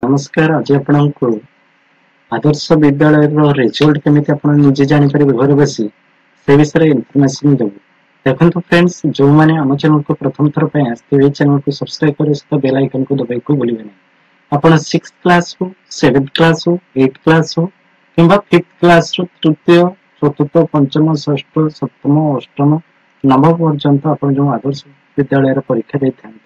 नमस्कार। आज आपको आदर्श विद्यालय रिजल्ट केमिति आपण निजे जानि परिबे घर बसी से विषय इनफॉरमेशन देबो। देखंतु फ्रेंड्स, जो माने हम चैनल को प्रथम थर पे आस्ते ए चैनल को सब्सक्राइब करे सहित बेल आइकन को दबाइ को भूलिबे नै। आपण 6th क्लास हो, 7th क्लास हो, 8th क्लास हो किंबा 5th क्लास रो तृतीय, चतुर्थ, पंचम, षष्ठ, सप्तम, अष्टम, नवम पर्यंत आपण जो आदर्श विद्यालय रो परीक्षा दैथांती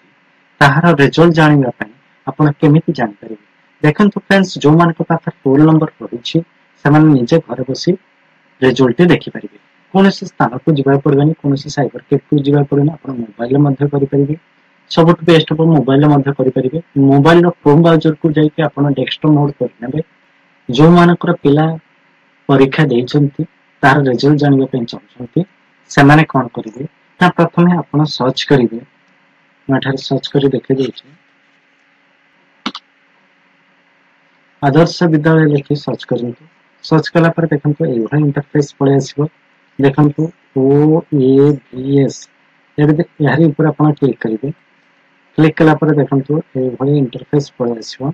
ताहार रिजल्ट जानिबा पय आपण केमिति जानि परिबे। देखंतु फ्रेंड्स, जो मान को पाखर रोल नंबर रही समान निजे घर बसी रिजल्ट देखि परिबे। कोनोसी स्थान को जिबा पड़बेनी, कोनोसी साइबर कैफे को जिबा पड़बेनी, आपण मोबाइल मध्ये करि परिबे। सबट बेस्ट अपन मोबाइल मध्ये करि परिबे। मोबाइल रो क्रोम ब्राउजर को जाई के आपण डेस्कटॉप मोड कर नेबे। जो मानकर पिला परीक्षा देइछंती तार रिजल्ट जानिबा पे चाहछंती सेमाने कोन करिवे ता प्रथमे आपण सर्च करिवे। माठार सर्च करि देखि देछि आदर्श विद्यालय लिखि सर्च करंतु। सर्च कला पर देखंतु एभा इंटरफेस पळे आसीबो। देखंतु OAVS एबे यारी ऊपर आपण क्लिक करिवे। क्लिक कला पर देखंतु एभा इंटरफेस पळे आसीबो।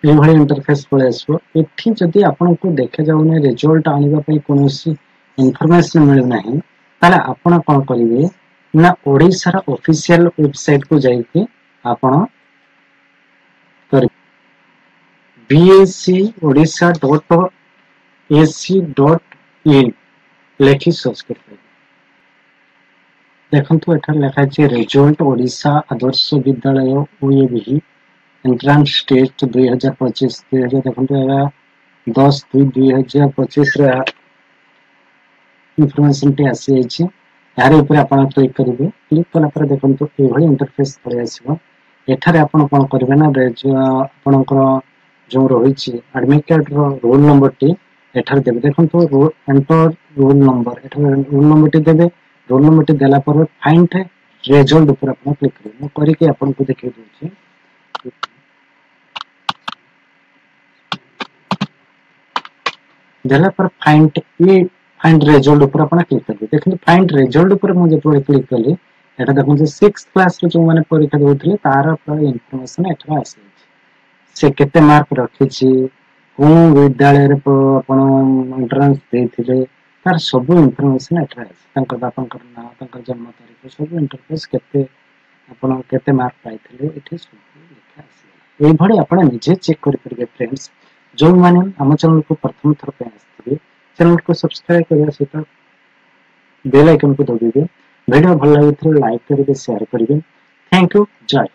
एभा इंटरफेस पळे आसीबो। एठी जदि आपण को देखा जाउने रिजल्ट आनिबा पई कोनोसी इन्फॉर्मेशन मिलु नाही ताले आपण कोन करिवे ना ओडिसा रा ऑफिशियल वेबसाइट को जाई के आपण bsc.odisha.ac.in लेखि सर्च कर देखंतु एठार लिखा छै result Odisha Adarsh Vidyalaya OAB entrance test 2025 देखंतु एरा 10/2/2025 रा इन्फॉर्मेशन टे आसी छै। यार ऊपर आपण क्लिक करिवे। क्लिक कला पर देखंतु एभली इंटरफेस पळे आसीबो। एठारे आपण कोन करबे ना आपणकर जो रही एडमिट कार्ड रोल नंबर टी एठार देबे। देखंतु एंटर रोल नंबर एठार रोल नंबर टी देबे। रोल नंबर टी देला पर फाइंड रिजल्ट ऊपर आपण क्लिक करिवे। मो करि के आपण को देखै दोछि। देला पर फाइंड रिजल्ट ऊपर आपण क्लिक करिवे। देखंतु फाइंड रिजल्ट ऊपर मो जेतो क्लिक कली एटा देखंतु 6th क्लास रो जो माने परीक्षा देउथिले तार इन्फॉर्मेशन एठा आसी से केते मार्क रखिछि, कोन विद्यालय रे आपण एंट्रेंस देथिले तार सब इन्फॉर्मेशन एठा आसी। तांकर बापंकर नाम, तांकर जन्म तारीख सब इंटरफेस केते आपण केते मार्क पाइथिले एठी सब लिखा आसी। एई भडी आपण निजे चेक करि परिबे फ्रेंड्स। जो माने हम चैनल को प्रथम थर पे आस्थिबे चैनल को सब्सक्राइब करिया सहित बेल आइकन को दबाइबे। वीडियो भल लागिथिले लाइक करिबे, शेयर करिबे। Thank you. जय